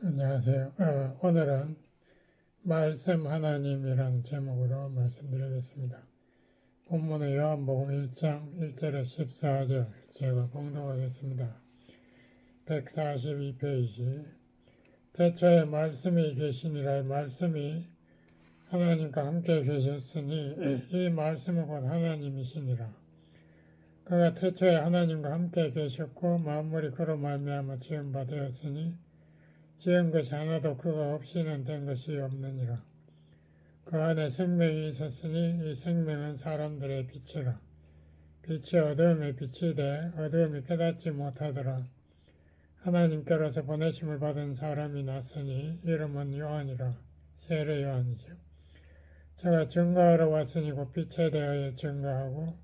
안녕하세요. 오늘은 말씀 하나님이라는 제목으로 말씀드리겠습니다. 본문은 요한복음 1장 1절에 14절 제가 봉독하겠습니다. 142페이지. 태초에 말씀이 계시니라. 말씀이 하나님과 함께 계셨으니 이 말씀은 곧 하나님이시니라. 그가 태초에 하나님과 함께 계셨고 만물이 그로 말미암아 지은 바 되었으니 지은 것이 하나도 그가 없이는 된 것이 없느니라. 그 안에 생명이 있었으니 이 생명은 사람들의 빛이라. 빛이 어두움에 빛이 돼 어두움이 깨닫지 못하더라. 하나님께로서 보내심을 받은 사람이 났으니 이름은 요한이라. 세례 요한이죠. 저가 증거하러 왔으니 곧 빛에 대하여 증거하고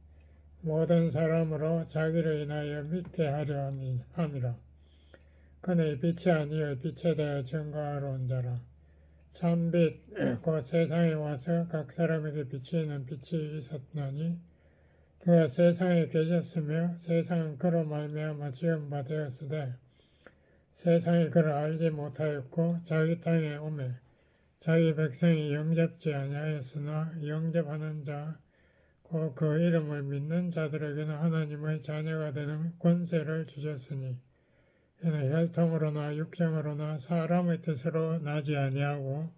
모든 사람으로 자기를 인하여 믿게 하려 함이라. 그는 빛이 아니요 빛에 대하여 증거하러 온 자라. 참빛 곧 세상에 와서 각 사람에게 비치는 빛이 있었나니 그가 세상에 계셨으며 세상은 그로 말미암아 지은 바 되었으되 세상이 그를 알지 못하였고 자기 땅에 오매 자기 백성이 영접지 아니하였으나 영접하는 자 곧 그 이름을 믿는 자들에게는 하나님의 자녀가 되는 권세를 주셨으니 이는 혈통으로나 육정으로나 사람의 뜻으로 나지 아니하고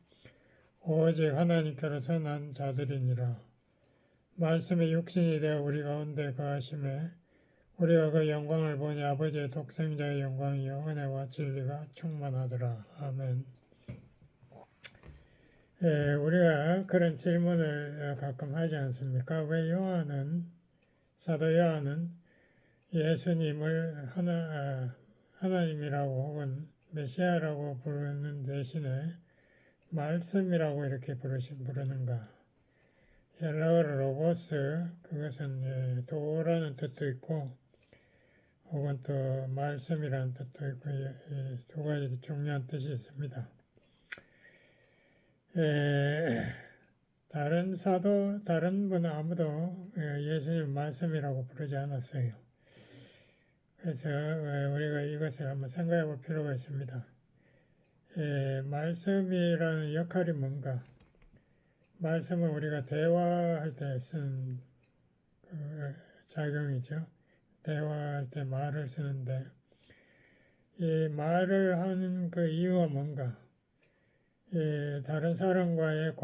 오직 하나님께로서 난 자들이니라. 말씀이 육신이 되어 우리 가운데 거하심에 우리가 그 영광을 보니 아버지의 독생자의 영광이요 은혜와 진리가 충만하더라. 아멘. 우리가 그런 질문을 가끔 하지 않습니까? 왜 사도 요한은 예수님을 하나님이라고 혹은 메시아라고 부르는 대신에 말씀이라고 이렇게 부르는가? 헬라어로 로고스, 그것은 도라는 뜻도 있고 혹은 또 말씀이라는 뜻도 있고 두 가지 중요한 뜻이 있습니다. 다른 분은 아무도 예수님 말씀이라고 부르지 않았어요. 그래서 우리가 이것을 한번 생각해 볼 필요가 있습니다. 말씀이라는 역할이 뭔가? 말씀은 우리가 대화할 때 쓰는 작용이죠. 대화할 때 말을 쓰는데 이 말을 하는 그 이유가 뭔가? 다른 사람과의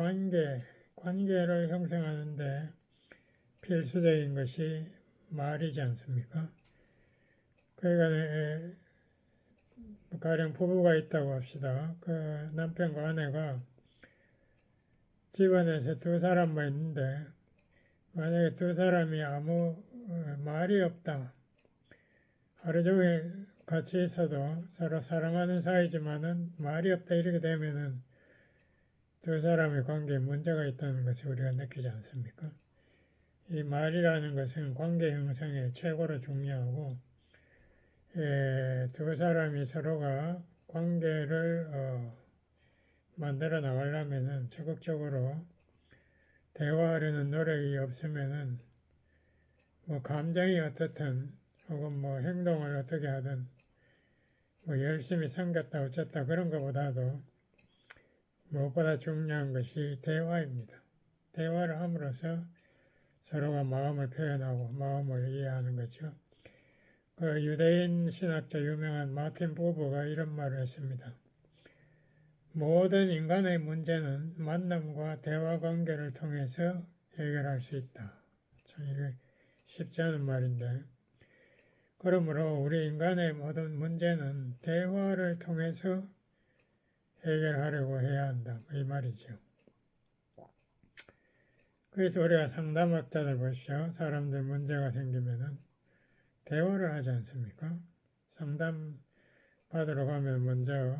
관계를 형성하는데 필수적인 것이 말이지 않습니까? 그러니까 가령 부부가 있다고 합시다. 그 남편과 아내가 집안에서 두 사람만 있는데 만약에 두 사람이 아무 말이 없다. 하루 종일 같이 있어도 서로 사랑하는 사이지만은 말이 없다 이렇게 되면은 두 사람의 관계에 문제가 있다는 것을 우리가 느끼지 않습니까? 이 말이라는 것은 관계 형성에 최고로 중요하고 두 사람이 서로가 관계를 만들어 나가려면은 적극적으로 대화하려는 노력이 없으면은 뭐 감정이 어떻든 혹은 뭐 행동을 어떻게 하든 뭐 열심히 섬겼다 어쨌다 그런 것보다도 무엇보다 중요한 것이 대화입니다. 대화를 함으로써 서로가 마음을 표현하고 마음을 이해하는 거죠. 그 유대인 신학자 유명한 마틴 부버가 이런 말을 했습니다. 모든 인간의 문제는 만남과 대화 관계를 통해서 해결할 수 있다. 참 이게 쉽지 않은 말인데 그러므로 우리 인간의 모든 문제는 대화를 통해서 해결하려고 해야 한다. 이 말이죠. 그래서 우리가 상담학자들 보십시오. 사람들 문제가 생기면은 대화를 하지 않습니까? 상담 받으러 가면 먼저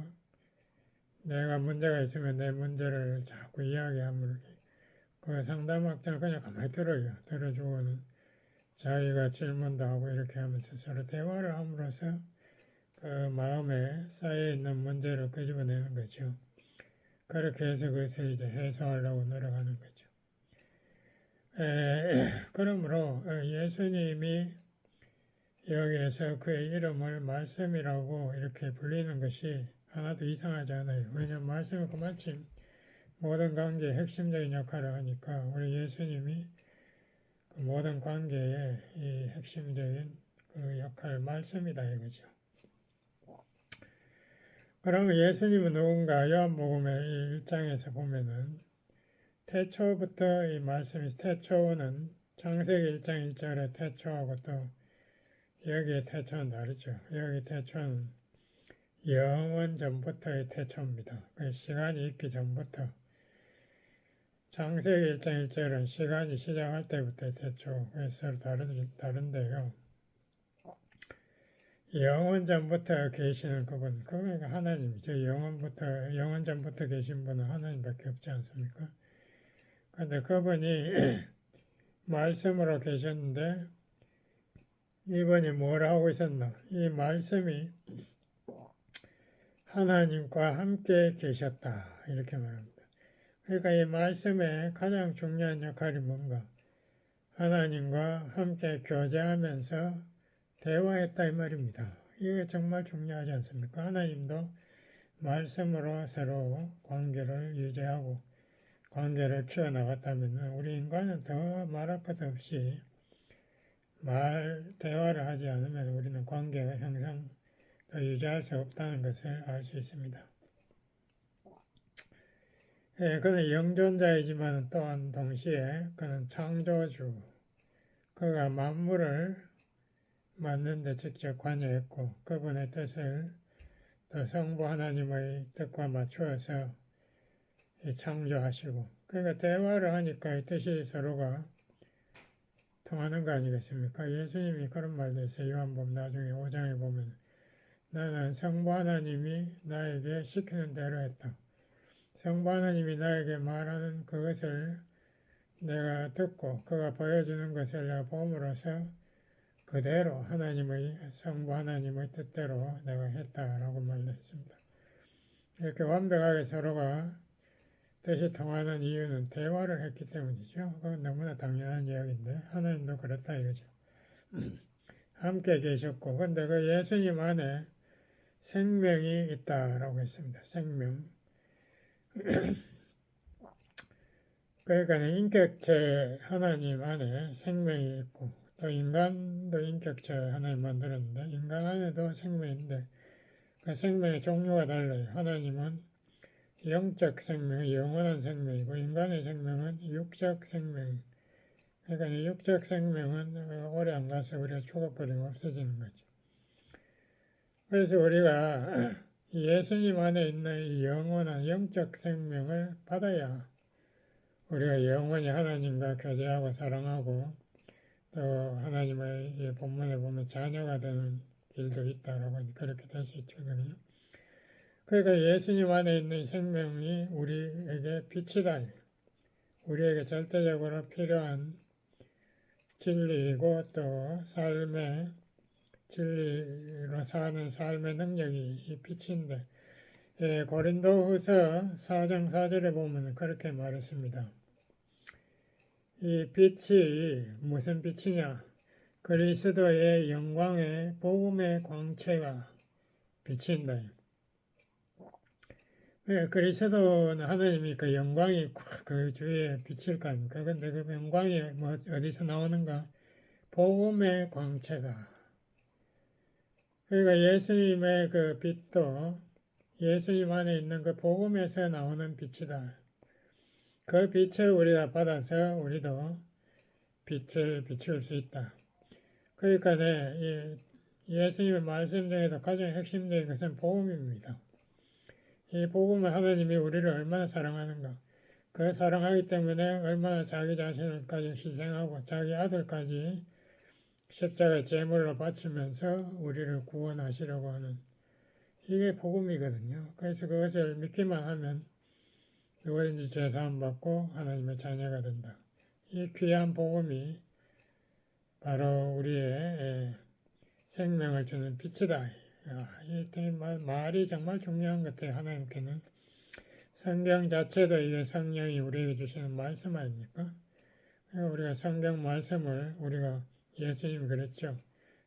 내가 문제가 있으면 내 문제를 자꾸 이야기하면 그 상담학자는 그냥 가만히 들어요. 들어주고는 자기가 질문도 하고 이렇게 하면서 서로 대화를 함으로써 그 마음에 쌓여있는 문제를 끄집어내는 거죠. 그렇게 해서 그것을 이제 해소하려고 노력하는 거죠. 그러므로 예수님이 여기에서 그의 이름을 말씀이라고 이렇게 불리는 것이 하나도 이상하지 않아요. 왜냐하면 말씀은 그마침 모든 관계의 핵심적인 역할을 하니까 우리 예수님이 그 모든 관계의 이 핵심적인 그 역할 말씀이다 이거죠. 그러면 예수님은 누군가? 요한복음의 이 1장에서 보면은 태초부터 이 말씀이 태초는 창세기 1장 1절의 태초하고 또 여기의 태초는 다르죠. 여기 태초는 영원 전부터의 태초입니다. 그 시간이 있기 전부터 창세기 1장 1절은 시간이 시작할 때부터의 태초. 그래서 다른데요. 영원 전부터 계시는 그분, 그러니까 하나님이죠. 영원 전부터 계신 분은 하나님밖에 없지 않습니까? 그런데 그분이 말씀으로 계셨는데 이분이 뭘 하고 있었나? 이 말씀이 하나님과 함께 계셨다. 이렇게 말합니다. 그러니까 이 말씀의 가장 중요한 역할이 뭔가? 하나님과 함께 교제하면서 대화했다 이 말입니다. 이게 정말 중요하지 않습니까? 하나님도 말씀으로 서로 관계를 유지하고 관계를 키워나갔다면 우리 인간은 더 말할 것 없이 대화를 하지 않으면 우리는 관계가 항상 유지할 수 없다는 것을 알 수 있습니다. 예, 그는 영존자이지만 또한 동시에 그는 창조주, 그가 만물을 만든 데 직접 관여했고 그분의 뜻을 또 성부 하나님의 뜻과 맞추어서 창조하시고 그러니까 대화를 하니까 이 뜻이 서로가 통하는 거 아니겠습니까? 예수님이 그런 말도 했어요. 요한복음 나중에 5장에 보면 나는 성부 하나님이 나에게 시키는 대로 했다. 성부 하나님이 나에게 말하는 그것을 내가 듣고 그가 보여주는 것을 내가 봄으로써 그대로 성부 하나님의 뜻대로 내가 했다라고 말했습니다. 이렇게 완벽하게 서로가 뜻이 통하는 이유는 대화를 했기 때문이죠. 그건 너무나 당연한 이야기인데 하나님도 그렇다 이거죠. 함께 계셨고 근데 그 예수님 안에 생명이 있다라고 했습니다. 생명. 그러니까 인격체 하나님 안에 생명이 있고 또 인간도 인격체 하나님 만들었는데 인간 안에도 생명인데 그 생명의 종류가 달라요. 하나님은 영적 생명, 영원한 생명이고 인간의 생명은 육적 생명. 그러니까 이 육적 생명은 오래 안 가서 우리가 죽어버리고 없어지는 거죠. 그래서 우리가 예수님 안에 있는 이 영원한 영적 생명을 받아야 우리가 영원히 하나님과 교제하고 사랑하고 또 하나님의 본문에 보면 자녀가 되는 길도 있다라고 그렇게 될 수 있거든요. 그러니까 예수님 안에 있는 생명이 우리에게 빛이다. 우리에게 절대적으로 필요한 진리이고 또 삶의 진리로 사는 삶의 능력이 이 빛인데 고린도후서 4장 4절에 보면 그렇게 말했습니다. 이 빛이 무슨 빛이냐? 그리스도의 영광의 복음의 광채가 비친다. 그리스도는 하나님이 그 영광이 그 주위에 비칠 거 아닙니까? 근데 그 영광이 어디서 나오는가? 복음의 광채다. 그러니까 예수님의 그 빛도 예수님 안에 있는 그 복음에서 나오는 빛이다. 그 빛을 우리가 받아서 우리도 빛을 비출 수 있다. 그러니까 예수님의 말씀 중에도 가장 핵심적인 것은 복음입니다. 이 복음은 하나님이 우리를 얼마나 사랑하는가. 그 사랑하기 때문에 얼마나 자기 자신을까지 희생하고 자기 아들까지 십자가의 제물로 바치면서 우리를 구원하시려고 하는 이게 복음이거든요. 그래서 그것을 믿기만 하면 누구든지 죄사함 받고 하나님의 자녀가 된다. 이 귀한 복음이 바로 우리의 생명을 주는 빛이다. 이 말이 정말 중요한 것 같아요. 하나님께는 성경 자체도 이게 성령이 우리에게 주시는 말씀 아닙니까? 우리가 성경 말씀을 우리가 예수님이 그랬죠.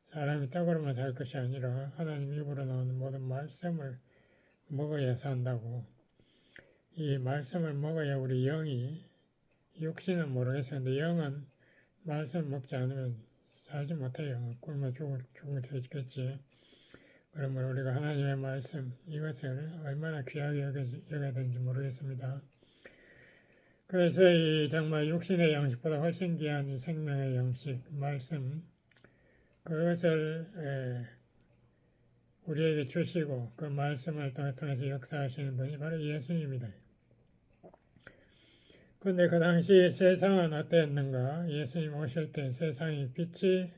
사람이 떡으로만 살 것이 아니라 하나님 입으로 나오는 모든 말씀을 먹어야 산다고. 이 말씀을 먹어야 우리 영이, 육신은 모르겠어요. 근데 영은 말씀 먹지 않으면 살지 못해요. 굶어 죽을 수 있겠지. 그러면 우리가 하나님의 말씀, 이것을 얼마나 귀하게 여겨야 되는지 모르겠습니다. 그래서 이 정말 육신의 양식보다 훨씬 귀한 이 생명의 양식, 말씀, 그것을 우리에게 주시고 그 말씀을 통해서 역사하시는 분이 바로 예수님이다. 그런데 그 당시 세상은 어땠는가? 예수님 오실 때 세상이 빛이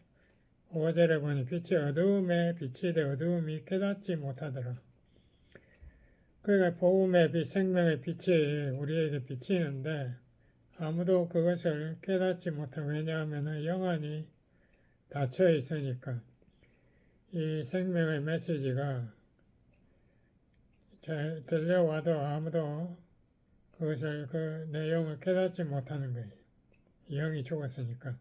5절에 보니 빛이 어두움에 비치되 어두움이 깨닫지 못하더라. 그러니까 복음의 빛, 생명의 빛이 우리에게 비치는데 아무도 그것을 깨닫지 못하고, 왜냐하면 영안이 닫혀 있으니까 이 생명의 메시지가 잘 들려와도 아무도 그것을 그 내용을 깨닫지 못하는 거예요. 영이 죽었으니까.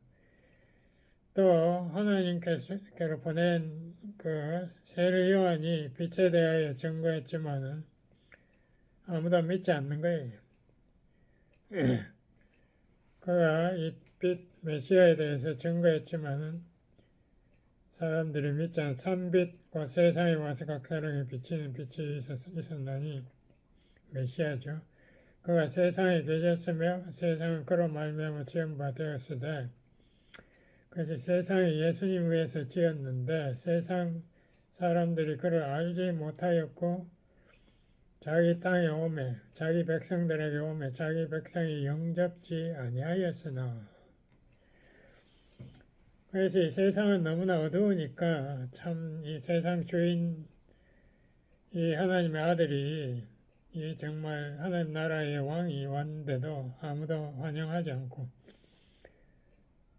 또 하나님께로 보낸 그 세례 요한이 빛에 대하여 증거했지만은 아무도 믿지 않는 거예요. 그가 이 빛 메시아에 대해서 증거했지만은 사람들이 믿지 않은 참빛과 세상에 와서 각 사람에 비치는 빛이 있었나니 메시아죠. 그가 세상에 계셨으며 세상은 그로 말미암아 지은 바 되었으되, 그래서 세상이 예수님 위해서 지었는데 세상 사람들이 그를 알지 못하였고 자기 땅에 오매 자기 백성들에게 오매 자기 백성이 영접지 아니하였으나. 그래서 이 세상은 너무나 어두우니까 참 이 세상 주인 이 하나님의 아들이 이 정말 하나님 나라의 왕이 왔는데도 아무도 환영하지 않고,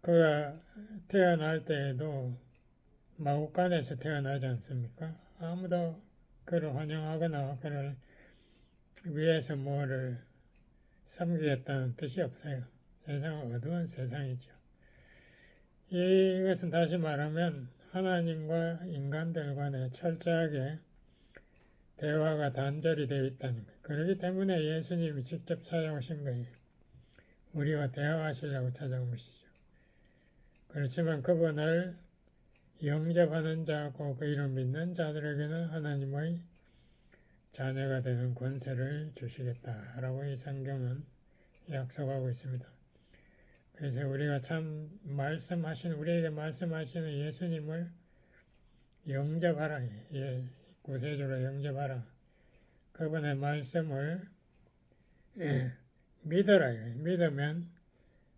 그가 태어날 때에도 마국간에서 태어나지 않습니까? 아무도 그를 환영하거나 그를 위해서 뭐를 섬기겠다는 뜻이 없어요. 세상은 어두운 세상이죠. 이것은 다시 말하면 하나님과 인간들 간에 철저하게 대화가 단절이 되어 있다는 거예요. 그렇기 때문에 예수님이 직접 찾아오신 거예요. 우리와 대화하시려고 찾아온 것이죠. 그렇지만 그분을 영접하는 자고 그 이름 믿는 자들에게는 하나님의 자녀가 되는 권세를 주시겠다라고 이 성경은 약속하고 있습니다. 그래서 우리가 참 우리에게 말씀하시는 예수님을 영접하라. 구세주로 영접하라. 그분의 말씀을 믿어라. 믿으면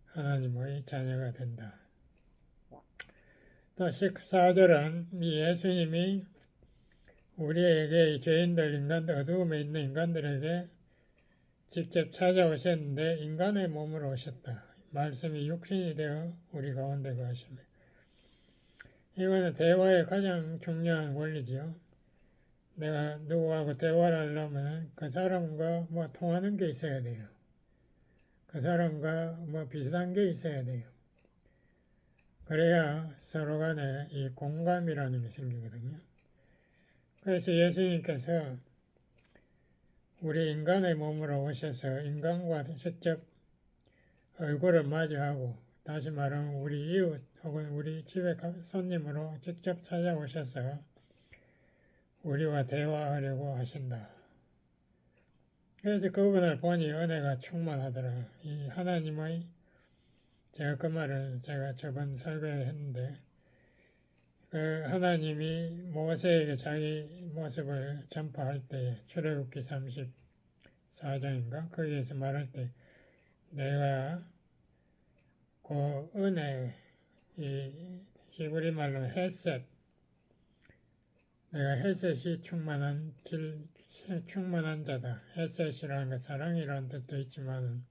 하나님의 자녀가 된다. 또 14절은 예수님이 우리에게 죄인들, 인간들, 어두움에 있는 인간들에게 직접 찾아오셨는데 인간의 몸으로 오셨다. 말씀이 육신이 되어 우리 가운데 거하시며. 이거는 대화의 가장 중요한 원리지요. 내가 누구하고 대화를 하려면 그 사람과 뭐 통하는 게 있어야 돼요. 그 사람과 뭐 비슷한 게 있어야 돼요. 그래야 서로 간에 이 공감이라는 게 생기거든요. 그래서 예수님께서 우리 인간의 몸으로 오셔서 인간과 직접 얼굴을 마주하고, 다시 말하면 우리 이웃 혹은 우리 집에 손님으로 직접 찾아오셔서 우리와 대화하려고 하신다. 그래서 그분을 보니 은혜가 충만하더라. 이 하나님의, 제가 그 말을 제가 저번 설교에 했는데, 그 하나님이 모세에게 자기 모습을 전파할 때 출애굽기 34장인가 거기에서 말할 때 내가 그 은혜, 이 히브리 말로 헤셋, 내가 헤셋이 충만한 자다. 헤셋이라는 게 사랑이라는 뜻도 있지만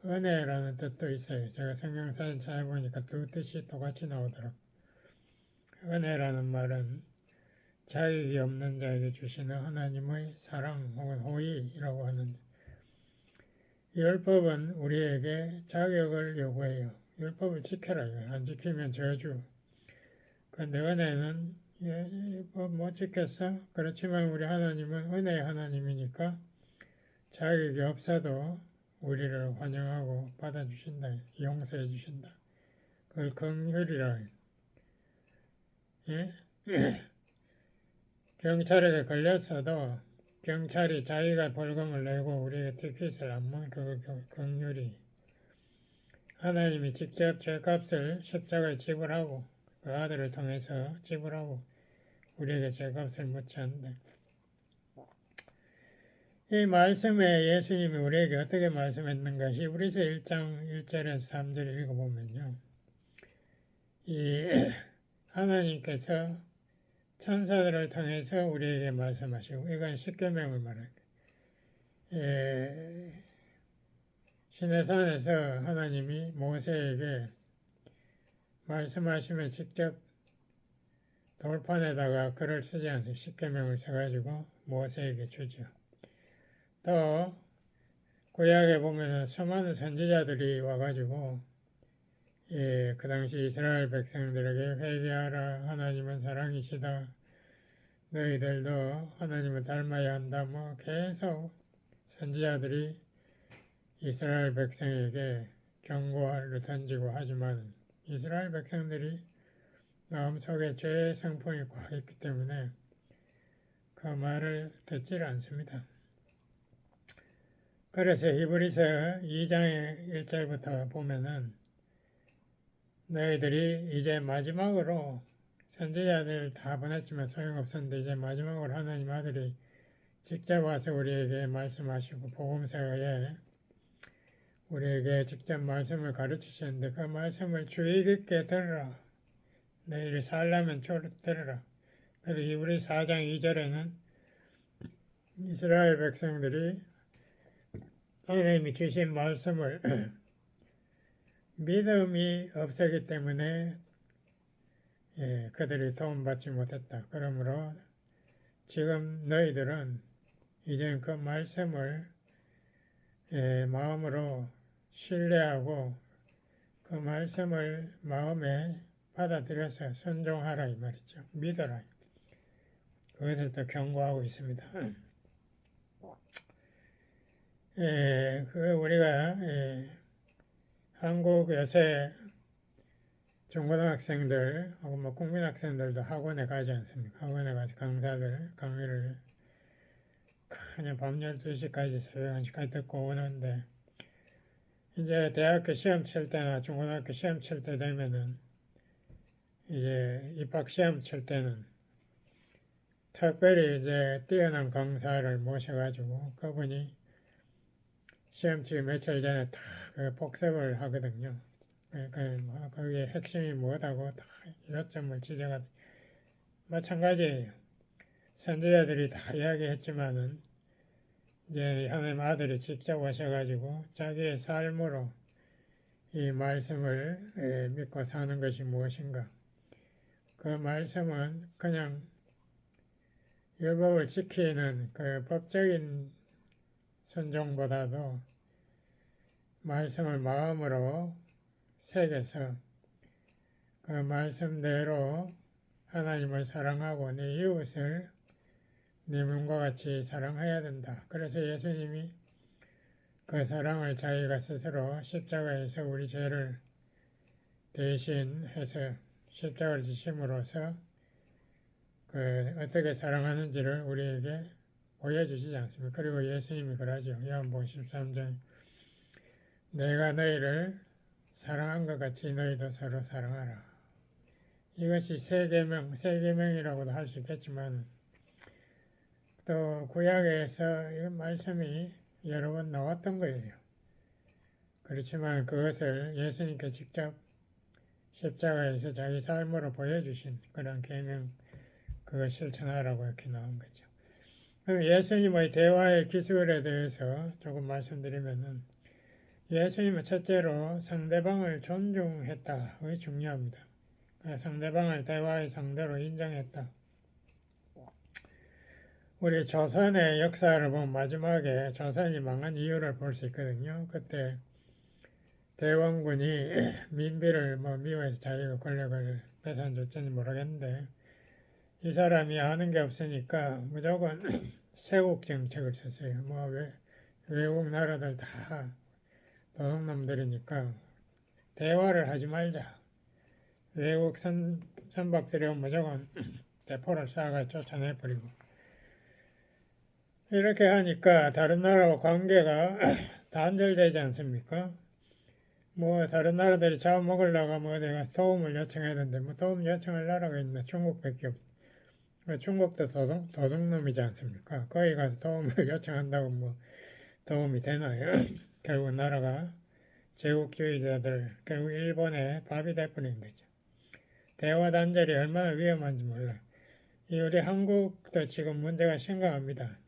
은혜라는 뜻도 있어요. 제가 성경사진 찾아보니까 두 뜻이 똑같이 나오더라고요. 은혜라는 말은 자격이 없는 자에게 주시는 하나님의 사랑 혹은 호의라고 하는데, 율법은 우리에게 자격을 요구해요. 율법을 지켜라. 안 지키면 저주. 근데 은혜는 못 지켰어? 그렇지만 우리 하나님은 은혜의 하나님이니까 자격이 없어도 우리를 환영하고 받아주신다. 용서해 주신다. 그걸 긍휼이라 해요. 예? 경찰에게 걸렸어도 경찰이 자기가 벌금을 내고 우리에게 티켓을 안 먹는 그거 긍휼이. 하나님이 직접 죄값을 십자가에 지불하고 그 아들을 통해서 지불하고 우리에게 죄값을 묻지 않는다. 이 말씀에 예수님이 우리에게 어떻게 말씀했는가? 히브리서 1장 1절에서 3절 읽어보면요. 이 하나님께서 천사들을 통해서 우리에게 말씀하시고, 이건 십계명을 말합니다. 시내산에서 하나님이 모세에게 말씀하시면 직접 돌판에다가 글을 쓰지 않습니다. 십계명을 써가지고 모세에게 주죠. 또 구약에 보면 수많은 선지자들이 와가지고 그 당시 이스라엘 백성들에게 회개하라, 하나님은 사랑이시다, 너희들도 하나님을 닮아야 한다, 뭐 계속 선지자들이 이스라엘 백성에게 경고를 던지고 하지만 이스라엘 백성들이 마음속에 죄의 성품이 꽉 있기 때문에 그 말을 듣질 않습니다. 그래서 히브리서 2장의 1절부터 보면은 너희들이 이제 마지막으로 선지자들 다 보냈지만 소용없었는데 이제 마지막으로 하나님 아들이 직접 와서 우리에게 말씀하시고 복음서에 우리에게 직접 말씀을 가르치셨는데 그 말씀을 주의 깊게 들으라. 너희를 살려면 들으라. 그리고 히브리 4장 2절에는 이스라엘 백성들이 하나님이 주신 말씀을 믿음이 없었기 때문에 그들이 도움받지 못했다. 그러므로 지금 너희들은 이제 그 말씀을 마음으로 신뢰하고 그 말씀을 마음에 받아들여서 순종하라 이 말이죠. 믿어라. 그것을 또 경고하고 있습니다. 우리가 한국 요새 중고등학생들 혹은 뭐 국민학생들도 학원에 가지 않습니까? 학원에 가서 강의를 그냥 밤 12시까지 새벽 1시까지 듣고 오는데 이제 대학교 시험 칠 때나 중고등학교 시험 칠 때 되면은 이제 입학 시험 칠 때는 특별히 이제 뛰어난 강사를 모셔가지고 그분이 시험 치기 며칠 전에 다 복습을 하거든요. 거기에 핵심이 뭐다고 다 요점을 지적하고 마찬가지예요. 선지자들이 다 이야기했지만은 이제 하나님 아들이 직접 오셔가지고 자기의 삶으로 이 말씀을 믿고 사는 것이 무엇인가? 그 말씀은 그냥 율법을 지키는 그 법적인 순종보다도 말씀을 마음으로 새겨서 그 말씀대로 하나님을 사랑하고 내 이웃을 내 몸과 같이 사랑해야 된다. 그래서 예수님이 그 사랑을 자기가 스스로 십자가에서 우리 죄를 대신해서 십자가를 지심으로써 그 어떻게 사랑하는지를 우리에게 보여주시지 않습니까? 그리고 예수님이 그러죠. 요한복음 13장 내가 너희를 사랑한 것 같이 너희도 서로 사랑하라. 이것이 세계명이라고도 할 수 있겠지만 또 구약에서 이 말씀이 여러 번 나왔던 거예요. 그렇지만 그것을 예수님께 직접 십자가에서 자기 삶으로 보여주신 그런 계명 그걸 실천하라고 이렇게 나온 거죠. 그럼 예수님의 대화의 기술에 대해서 조금 말씀드리면은 예수님은 첫째로 상대방을 존중했다. 그게 중요합니다. 상대방을 대화의 상대로 인정했다. 우리 조선의 역사를 보면 마지막에 조선이 망한 이유를 볼 수 있거든요. 그때 대원군이 민비를 미워해서 자기가 권력을 배산 줬는지 모르겠는데 이 사람이 아는 게 없으니까 무조건 세국 정책을 썼어요. 뭐 외국 나라들 다 도둑놈들이니까 대화를 하지 말자. 외국 선박들이 무조건 대포를 쏴가 쫓아내버리고 이렇게 하니까 다른 나라와 관계가 단절되지 않습니까? 뭐 다른 나라들이 잡아먹으려고 뭐 내가 도움을 요청해야 되는데 뭐 도움 요청할 나라가 있나 중국밖에 없. 중국도 도둑놈이지 않습니까? 거기 가서 도움을 요청한다고 뭐 도움이 되나요? 결국 나라가 제국주의자들 결국 일본의 밥이 돼버린 거죠. 대화 단절이 얼마나 위험한지 몰라요. 우리 한국도 지금 문제가 심각합니다.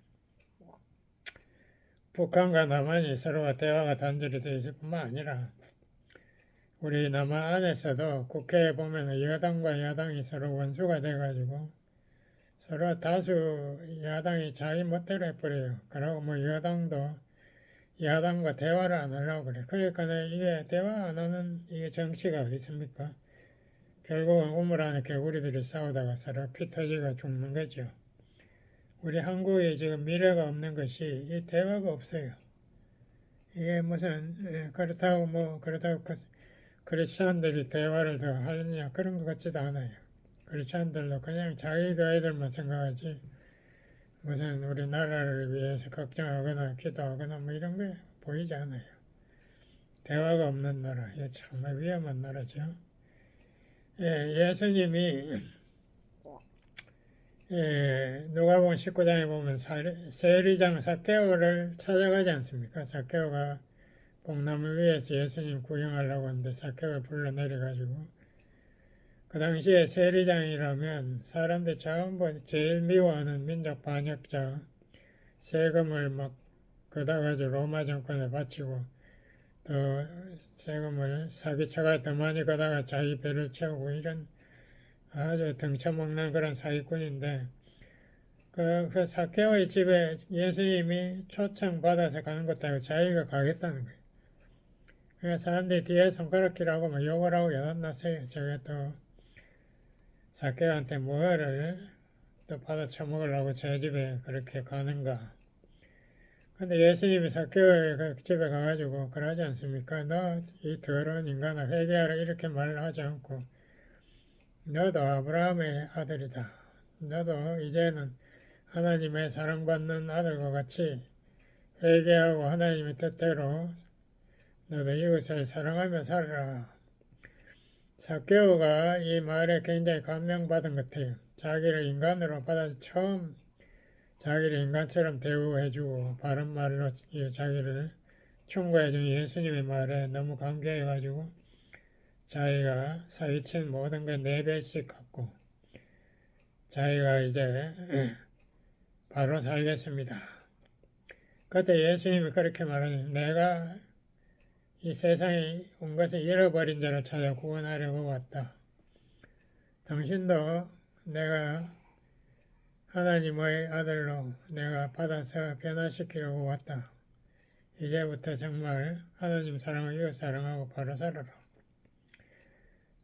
북한과 남한이 서로가 대화가 단절이 되어 있을 뿐만 아니라 우리 남한 안에서도 국회에 보면 여당과 야당이 서로 원수가 돼가지고 서로 다수 야당이 자기 멋대로 해버려요. 그러고 뭐 여당도 야당과 대화를 안 하려고 그래. 그러니까 이게 대화 안 하는 이게 정치가 어디 있습니까? 결국은 우물 안에 개구리들이 싸우다가 서로 피 터지고 죽는 거죠. 우리 한국에 지금 미래가 없는 것이 이 대화가 없어요. 이게 무슨 그렇다고 크리스천들이 대화를 더 하느냐 그런 것 같지도 않아요. 크리스천들도 그냥 자기 교회들만 생각하지 무슨 우리나라를 위해서 걱정하거나 기도하거나 뭐 이런 게 보이지 않아요. 대화가 없는 나라, 이게 정말 위험한 나라죠. 예수님이 누가복음 19장에 보면 세리장 삭개오를 찾아가지 않습니까? 삭개오가 복나무 위에서 예수님 구경하려고 하는데 삭개오를 불러 내려가지고 그 당시에 세리장이라면 사람들 전부 제일 미워하는 민족 반역자 세금을 막 걷어가지고 로마 정권에 바치고 또 세금을 사기쳐가 더 많이 걷다가 자기 배를 채우고 이런 아주 등쳐먹는 그런 사기꾼인데 그 삭개오의 집에 예수님이 초청받아서 가는 것도 아니고 자기가 가겠다는 거예요. 그러니까 사람들이 뒤에 손가락질하고 막 욕을 하고 야단났어요. 저게 또 삭개오한테 뭐를 또 받아 처먹으려고 제 집에 그렇게 가는가. 근데 예수님이 삭개오의 그 집에 가가지고 그러지 않습니까? 너 이 더러운 인간아 회개하라 이렇게 말을 하지 않고 너도 아브라함의 아들이다. 너도 이제는 하나님의 사랑받는 아들과 같이 회개하고 하나님의 뜻대로 너도 이웃을 사랑하며 살아라. 삭개오가 이 말에 굉장히 감명받은 것 같아요. 자기를 인간으로 받아 처음 자기를 인간처럼 대우해주고 바른 말로 자기를 충고해준 예수님의 말에 너무 감개해가지고 자기가 사기친 모든 게 4배씩 갚고 자기가 이제 바로 살겠습니다. 그때 예수님이 그렇게 말하니 내가 이 세상에 온 것을 잃어버린 자를 찾아 구원하려고 왔다. 당신도 내가 하나님의 아들로 내가 받아서 변화시키려고 왔다. 이제부터 정말 하나님 사랑하고 이웃 사랑하고 바로 살아라.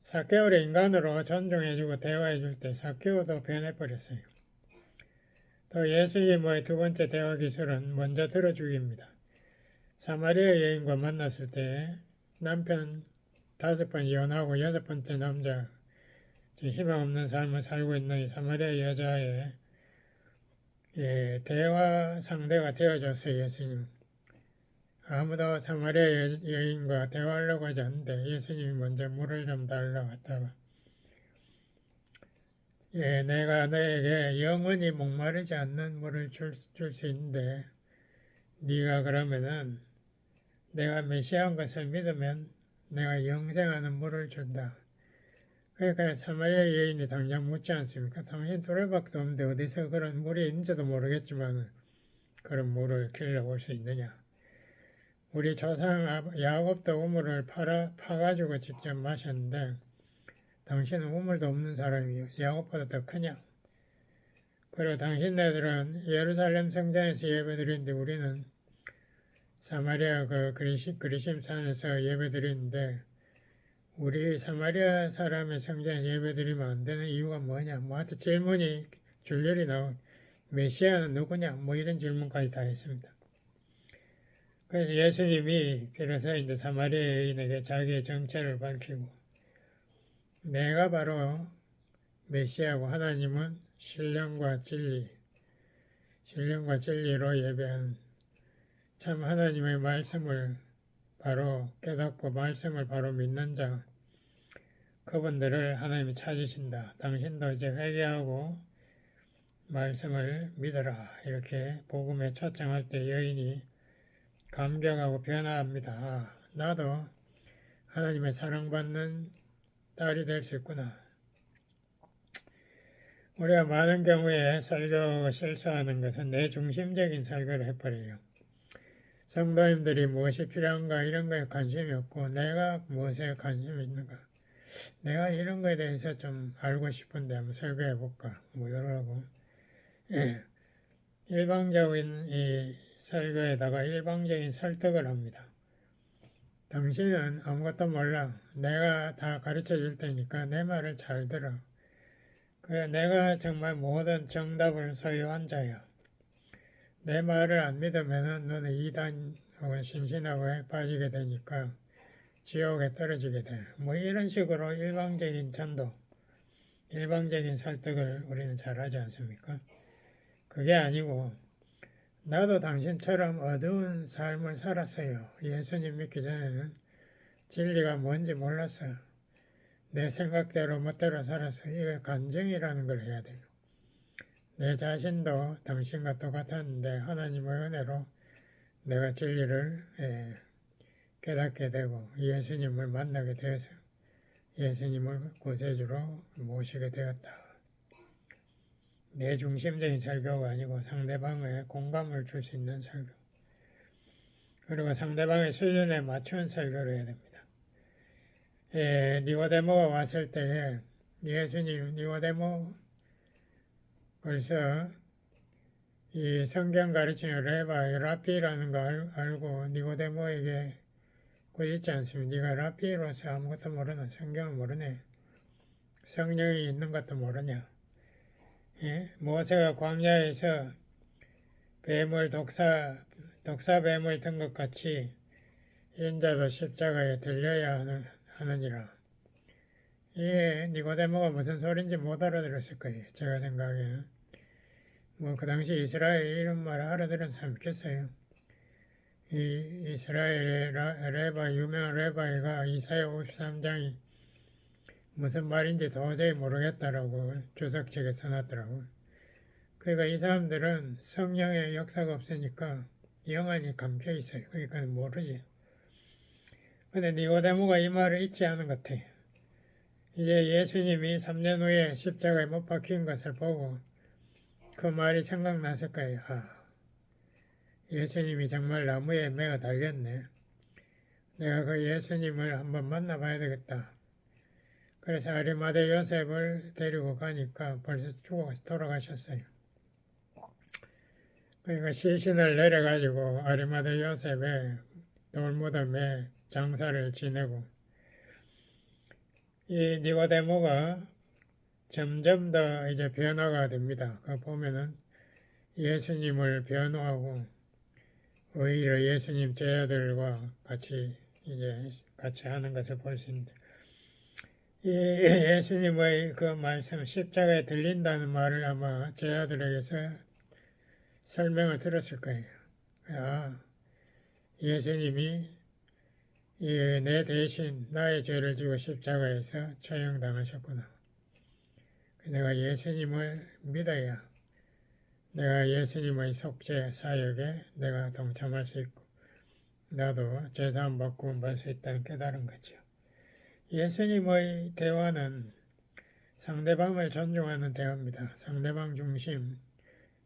삭개오를 인간으로 존중해주고 대화해줄 때 삭개오도 변해버렸어요. 또 예수님의 두 번째 대화 기술은 먼저 들어주기입니다. 사마리아 여인과 만났을 때 남편 5번 이혼하고 6번째 남자 희망 없는 삶을 살고 있는 사마리아 여자의 대화 상대가 되어줬어요. 예수님. 아무도 사마리아 여인과 대화하려고 하지 않는데 예수님이 먼저 물을 좀 달라고 했다가 내가 너에게 영원히 목마르지 않는 물을 줄 수 있는데 네가 그러면은 내가 메시아인 것을 믿으면 내가 영생하는 물을 준다. 그러니까 사마리아 여인이 당장 묻지 않습니까? 당신 두레박도 없는데 어디서 그런 물이 있는지도 모르겠지만 그런 물을 길러올 수 있느냐. 우리 조상 야곱도 우물을 파가지고 직접 마셨는데 당신은 우물도 없는 사람이 야곱보다 더 크냐? 그리고 당신네들은 예루살렘 성전에서 예배드리는데 우리는 사마리아 그 그리심산에서 예배드리는데 우리 사마리아 사람의 성전에 예배드리면 안 되는 이유가 뭐냐? 뭐 하여튼 질문이 줄줄이 나오. 메시아는 누구냐? 뭐 이런 질문까지 다 했습니다. 그래서 예수님이 비로소 이제 사마리아인에게 자기의 정체를 밝히고 내가 바로 메시아고 하나님은 신령과 진리로 예배하는 참 하나님의 말씀을 바로 깨닫고 말씀을 바로 믿는 자 그분들을 하나님이 찾으신다. 당신도 이제 회개하고 말씀을 믿어라. 이렇게 복음에 초청할 때 여인이 감격하고 변화합니다. 나도 하나님의 사랑받는 딸이 될 수 있구나. 우리가 많은 경우에 설교 실수하는 것은 내 중심적인 설교를 해버려요. 성도님들이 무엇이 필요한가 이런 거에 관심이 없고 내가 무엇에 관심이 있는가. 내가 이런 거에 대해서 좀 알고 싶은데 한번 설교해 볼까. 뭐 이러라고. 예. 일방적인 이 설교에다가 일방적인 설득을 합니다. 당신은 아무것도 몰라. 내가 다 가르쳐 줄 테니까 내 말을 잘 들어. 그래, 내가 정말 모든 정답을 소유한 자야. 내 말을 안 믿으면 너는 이단 혹은 신신하고에 빠지게 되니까 지옥에 떨어지게 돼. 뭐 이런 식으로 일방적인 전도, 일방적인 설득을 우리는 잘하지 않습니까? 그게 아니고 나도 당신처럼 어두운 삶을 살았어요. 예수님 믿기 전에는 진리가 뭔지 몰랐어요. 내 생각대로 멋대로 살았어요. 이게 간증이라는 걸 해야 돼요. 내 자신도 당신과 똑같았는데 하나님의 은혜로 내가 진리를 깨닫게 되고 예수님을 만나게 되어서 예수님을 구세주로 모시게 되었다. 내 중심적인 설교가 아니고 상대방의 공감을 줄 수 있는 설교. 그리고 상대방의 수준에 맞춘 설교를 해야 됩니다. 니고데모가 왔을 때 예수님 니고데모 벌써 이 성경 가르치는 라피라는 거 알고 니고데모에게 꾸짖지 않습니다. 네가 라피로서 아무것도 모르나 성경을 모르네. 성령이 있는 것도 모르냐. 모세가 광야에서 뱀을 독사 뱀을 든 것 같이 인자도 십자가에 들려야 하느니라. 니고데모가 무슨 소린지 못 알아들었을 거예요. 제가 생각에는. 뭐 그 당시 이스라엘 이런 말을 알아들은 사람 있겠어요. 이 이스라엘의 유명한 레바이가 이사야 53장이 무슨 말인지 도저히 모르겠다라고 주석책에 써놨더라고. 그러니까 이 사람들은 성령의 역사가 없으니까 영안이 감겨 있어요. 그러니까 모르지. 근데 니고데모가 이 말을 잊지 않은 것 같아. 이제 예수님이 3년 후에 십자가에 못 박힌 것을 보고 그 말이 생각났을 거예요. 예수님이 정말 나무에 매어 달렸네. 내가 그 예수님을 한번 만나봐야 되겠다. 그래서 아리마대 요셉을 데리고 가니까 벌써 돌아가셨어요. 그러니까 시신을 내려가지고 아리마대 요셉의 돌무덤에 장사를 지내고 이 니고데모가 점점 더 이제 변화가 됩니다. 그 보면은 예수님을 변호하고 오히려 예수님 제자들과 같이 하는 것을 볼 수 있는데 이 예수님의 그 말씀 십자가에 들린다는 말을 아마 제자들에게서 설명을 들었을 거예요. 예수님이 내 대신 나의 죄를 지고 십자가에서 처형당하셨구나. 내가 예수님을 믿어야 내가 예수님의 속죄 사역에 내가 동참할 수 있고 나도 제사함 받고 받을 수 있다는 깨달은 거죠. 예수님의 대화는 상대방을 존중하는 대화입니다. 상대방 중심,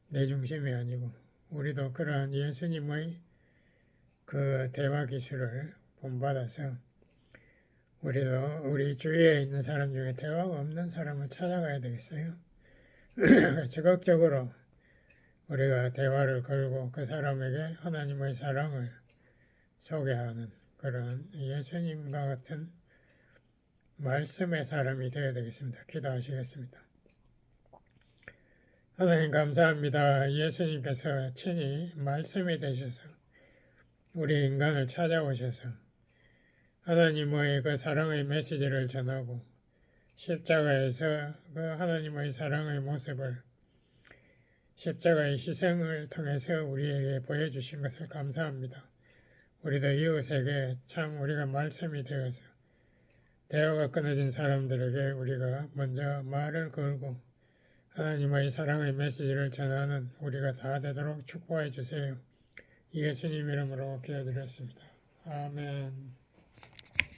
내 중심이 아니고 우리도 그러한 예수님의 그 대화 기술을 본받아서 우리도 우리 주위에 있는 사람 중에 대화가 없는 사람을 찾아가야 되겠어요. 적극적으로 우리가 대화를 걸고 그 사람에게 하나님의 사랑을 소개하는 그런 예수님과 같은 말씀의 사람이 되어야 되겠습니다. 기도하시겠습니다. 하나님 감사합니다. 예수님께서 친히 말씀이 되셔서 우리 인간을 찾아오셔서 하나님의 그 사랑의 메시지를 전하고 십자가에서 그 하나님의 사랑의 모습을 십자가의 희생을 통해서 우리에게 보여주신 것을 감사합니다. 우리도 이웃에게 참 우리가 말씀이 되어서 대화가 끊어진 사람들에게 우리가 먼저 말을 걸고 하나님의 사랑의 메시지를 전하는 우리가 다 되도록 축복해 주세요. 예수님 이름으로 기도드렸습니다. 아멘.